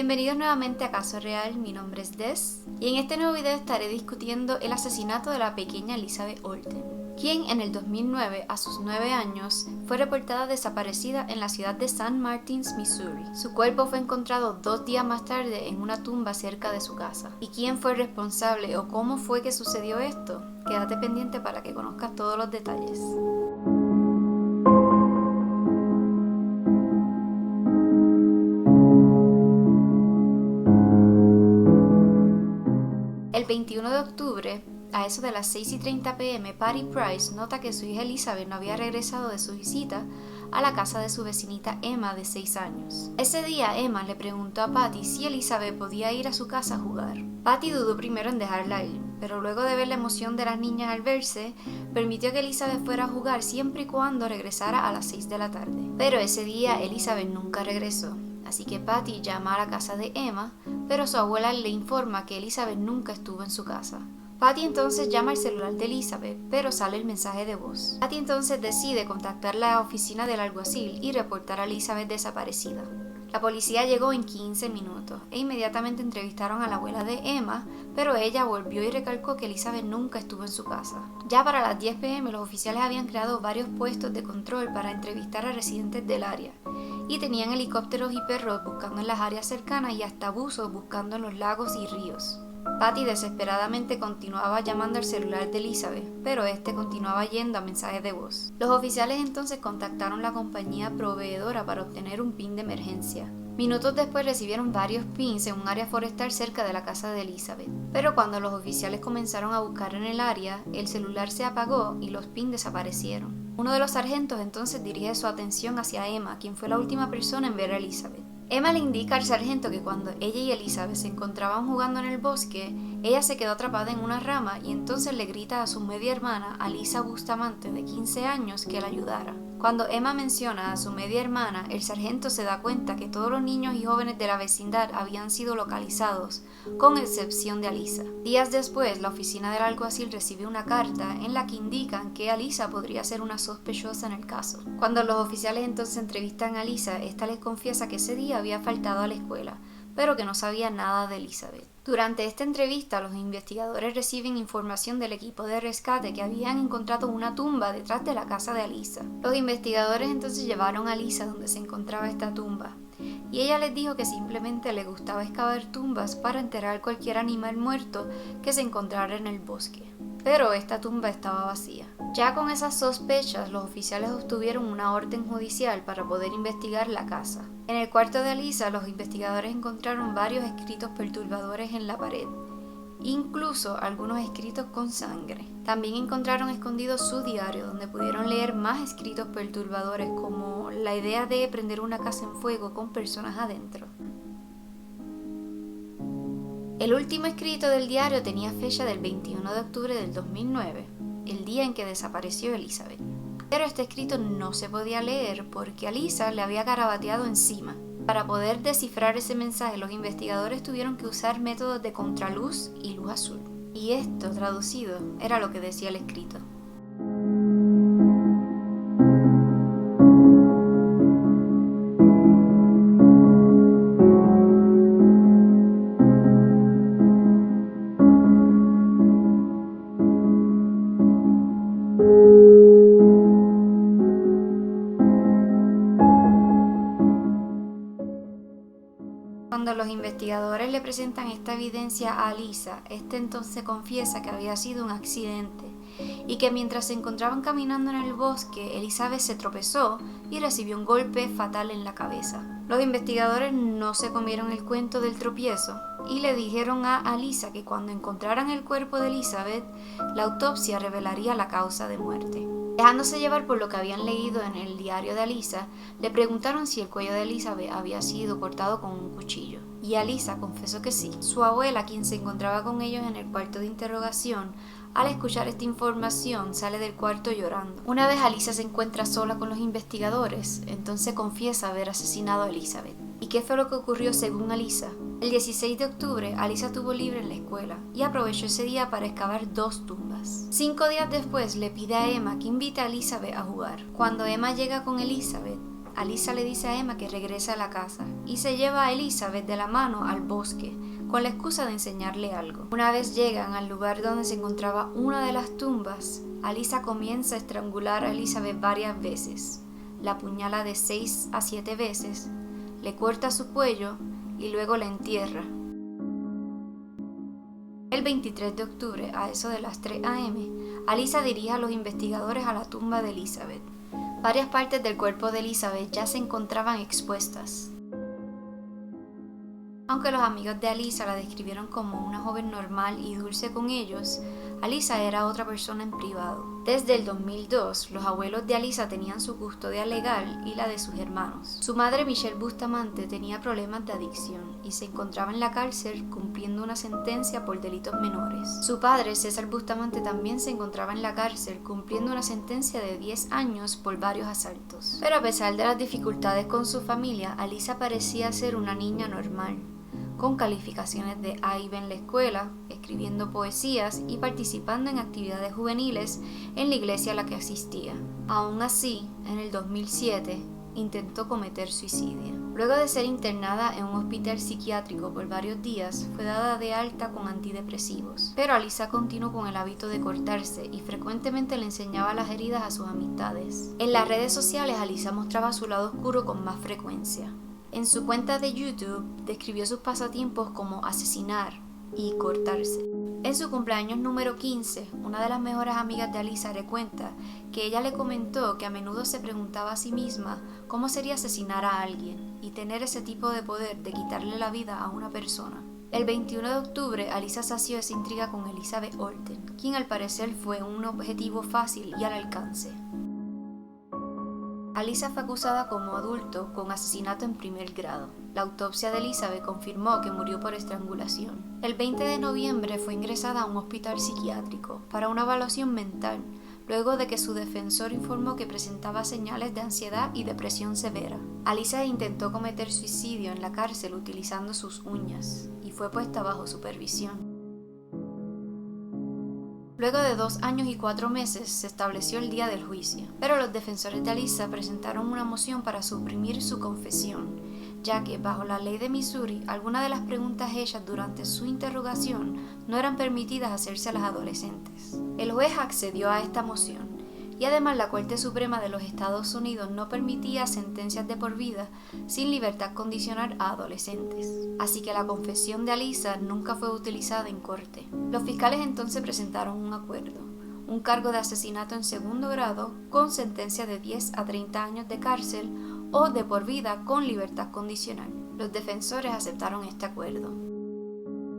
Bienvenidos nuevamente a Caso Real, mi nombre es Des y en este nuevo video estaré discutiendo el asesinato de la pequeña Elizabeth Olten, quien en el 2009, a sus 9 años, fue reportada desaparecida en la ciudad de St. Martins, Missouri. Su cuerpo fue encontrado 2 días más tarde en una tumba cerca de su casa. ¿Y quién fue responsable o cómo fue que sucedió esto? Quédate pendiente para que conozcas todos los detalles. El 21 de octubre, a eso de las 6:30 p.m., Patty Price nota que su hija Elizabeth no había regresado de su visita a la casa de su vecinita Emma de 6 años. Ese día Emma le preguntó a Patty si Elizabeth podía ir a su casa a jugar. Patty dudó primero en dejarla ir, pero luego de ver la emoción de las niñas al verse, permitió que Elizabeth fuera a jugar siempre y cuando regresara a las 6 de la tarde. Pero ese día Elizabeth nunca regresó. Así que Patty llama a la casa de Emma, pero su abuela le informa que Elizabeth nunca estuvo en su casa. Patty entonces llama al celular de Elizabeth, pero sale el mensaje de voz. Patty entonces decide contactar la oficina del alguacil y reportar a Elizabeth desaparecida. La policía llegó en 15 minutos e inmediatamente entrevistaron a la abuela de Emma, pero ella volvió y recalcó que Elizabeth nunca estuvo en su casa. Ya para las 10 p.m. los oficiales habían creado varios puestos de control para entrevistar a residentes del área y tenían helicópteros y perros buscando en las áreas cercanas y hasta buzos buscando en los lagos y ríos. Patty desesperadamente continuaba llamando al celular de Elizabeth, pero este continuaba yendo a mensajes de voz. Los oficiales entonces contactaron la compañía proveedora para obtener un PIN de emergencia. Minutos después recibieron varios pins en un área forestal cerca de la casa de Elizabeth, pero cuando los oficiales comenzaron a buscar en el área, el celular se apagó y los pins desaparecieron. Uno de los sargentos entonces dirige su atención hacia Emma, quien fue la última persona en ver a Elizabeth. Emma le indica al sargento que cuando ella y Elizabeth se encontraban jugando en el bosque, ella se quedó atrapada en una rama y entonces le grita a su media hermana, Alisa Bustamante, de 15 años, que la ayudara. Cuando Emma menciona a su media hermana, el sargento se da cuenta que todos los niños y jóvenes de la vecindad habían sido localizados, con excepción de Alisa. Días después, la oficina del alguacil recibe una carta en la que indican que Alisa podría ser una sospechosa en el caso. Cuando los oficiales entonces entrevistan a Alisa, esta les confiesa que ese día había faltado a la escuela, pero que no sabía nada de Elizabeth. Durante esta entrevista, los investigadores reciben información del equipo de rescate que habían encontrado una tumba detrás de la casa de Alisa. Los investigadores entonces llevaron a Alisa donde se encontraba esta tumba, y ella les dijo que simplemente le gustaba excavar tumbas para enterrar cualquier animal muerto que se encontrara en el bosque. Pero esta tumba estaba vacía. Ya con esas sospechas, los oficiales obtuvieron una orden judicial para poder investigar la casa. En el cuarto de Alisa, los investigadores encontraron varios escritos perturbadores en la pared, incluso algunos escritos con sangre. También encontraron escondido su diario, donde pudieron leer más escritos perturbadores como la idea de prender una casa en fuego con personas adentro. El último escrito del diario tenía fecha del 21 de octubre del 2009, el día en que desapareció Elizabeth. Pero este escrito no se podía leer porque Alisa le había garabateado encima. Para poder descifrar ese mensaje, los investigadores tuvieron que usar métodos de contraluz y luz azul. Y esto, traducido, era lo que decía el escrito. Cuando los investigadores le presentan esta evidencia a Alisa, este entonces confiesa que había sido un accidente y que mientras se encontraban caminando en el bosque, Elizabeth se tropezó y recibió un golpe fatal en la cabeza. Los investigadores no se comieron el cuento del tropiezo y le dijeron a Alisa que cuando encontraran el cuerpo de Elizabeth, la autopsia revelaría la causa de muerte. Dejándose llevar por lo que habían leído en el diario de Alisa, le preguntaron si el cuello de Elizabeth había sido cortado con un cuchillo. Y Alisa confesó que sí. Su abuela, quien se encontraba con ellos en el cuarto de interrogación, al escuchar esta información sale del cuarto llorando. Una vez Alisa se encuentra sola con los investigadores, entonces confiesa haber asesinado a Elizabeth. ¿Y qué fue lo que ocurrió según Alisa? El 16 de octubre, Alisa tuvo libre en la escuela y aprovechó ese día para excavar 2 tumbas. 5 días después le pide a Emma que invite a Elizabeth a jugar. Cuando Emma llega con Elizabeth, Alisa le dice a Emma que regrese a la casa y se lleva a Elizabeth de la mano al bosque con la excusa de enseñarle algo. Una vez llegan al lugar donde se encontraba una de las tumbas, Alisa comienza a estrangular a Elizabeth varias veces, la apuñala de 6 a 7 veces, le corta su cuello y luego la entierra. El 23 de octubre, a eso de las 3 a.m., Alisa dirige a los investigadores a la tumba de Elizabeth. Varias partes del cuerpo de Elizabeth ya se encontraban expuestas. Aunque los amigos de Alisa la describieron como una joven normal y dulce con ellos, Alisa era otra persona en privado. Desde el 2002, los abuelos de Alisa tenían su custodia legal y la de sus hermanos. Su madre, Michelle Bustamante, tenía problemas de adicción y se encontraba en la cárcel cumpliendo una sentencia por delitos menores. Su padre, César Bustamante, también se encontraba en la cárcel cumpliendo una sentencia de 10 años por varios asaltos. Pero a pesar de las dificultades con su familia, Alisa parecía ser una niña normal, con calificaciones de A y B en la escuela, escribiendo poesías y participando en actividades juveniles en la iglesia a la que asistía. Aún así, en el 2007, intentó cometer suicidio. Luego de ser internada en un hospital psiquiátrico por varios días, fue dada de alta con antidepresivos. Pero Alisa continuó con el hábito de cortarse y frecuentemente le enseñaba las heridas a sus amistades. En las redes sociales, Alisa mostraba su lado oscuro con más frecuencia. En su cuenta de YouTube describió sus pasatiempos como asesinar y cortarse. En su cumpleaños número 15, una de las mejores amigas de Alisa recuenta que ella le comentó que a menudo se preguntaba a sí misma cómo sería asesinar a alguien y tener ese tipo de poder de quitarle la vida a una persona. El 21 de octubre, Alisa sació esa intriga con Elizabeth Olten, quien al parecer fue un objetivo fácil y al alcance. Alisa fue acusada como adulto con asesinato en primer grado. La autopsia de Elizabeth confirmó que murió por estrangulación. El 20 de noviembre fue ingresada a un hospital psiquiátrico para una evaluación mental, luego de que su defensor informó que presentaba señales de ansiedad y depresión severa. Alisa intentó cometer suicidio en la cárcel utilizando sus uñas y fue puesta bajo supervisión. Luego de 2 años y 4 meses se estableció el día del juicio, pero los defensores de Alisa presentaron una moción para suprimir su confesión, ya que bajo la ley de Missouri, algunas de las preguntas hechas durante su interrogación no eran permitidas hacerse a las adolescentes. El juez accedió a esta moción, y además la Corte Suprema de los Estados Unidos no permitía sentencias de por vida sin libertad condicional a adolescentes. Así que la confesión de Alisa nunca fue utilizada en corte. Los fiscales entonces presentaron un acuerdo, un cargo de asesinato en segundo grado con sentencia de 10 a 30 años de cárcel o de por vida con libertad condicional. Los defensores aceptaron este acuerdo.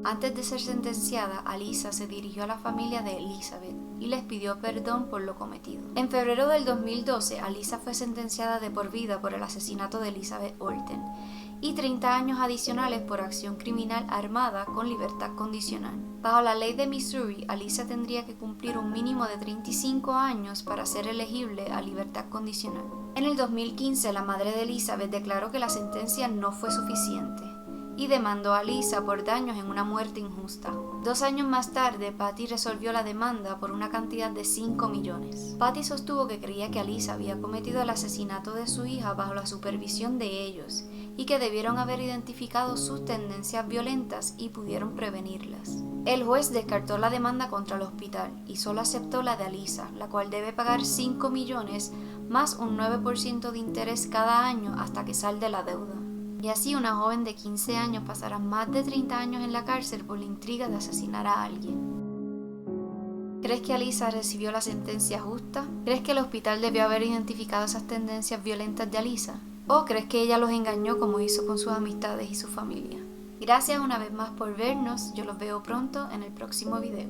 Antes de ser sentenciada, Alisa se dirigió a la familia de Elizabeth y les pidió perdón por lo cometido. En febrero del 2012, Alisa fue sentenciada de por vida por el asesinato de Elizabeth Olten y 30 años adicionales por acción criminal armada con libertad condicional. Bajo la ley de Missouri, Alisa tendría que cumplir un mínimo de 35 años para ser elegible a libertad condicional. En el 2015, la madre de Elizabeth declaró que la sentencia no fue suficiente y demandó a Alisa por daños en una muerte injusta. 2 años más tarde, Patty resolvió la demanda por una cantidad de 5 millones. Patty sostuvo que creía que Alisa había cometido el asesinato de su hija bajo la supervisión de ellos y que debieron haber identificado sus tendencias violentas y pudieron prevenirlas. El juez descartó la demanda contra el hospital y solo aceptó la de Alisa, la cual debe pagar 5 millones más un 9% de interés cada año hasta que salde la deuda. Y así una joven de 15 años pasará más de 30 años en la cárcel por la intriga de asesinar a alguien. ¿Crees que Alisa recibió la sentencia justa? ¿Crees que el hospital debió haber identificado esas tendencias violentas de Alisa? ¿O crees que ella los engañó como hizo con sus amistades y su familia? Gracias una vez más por vernos, yo los veo pronto en el próximo video.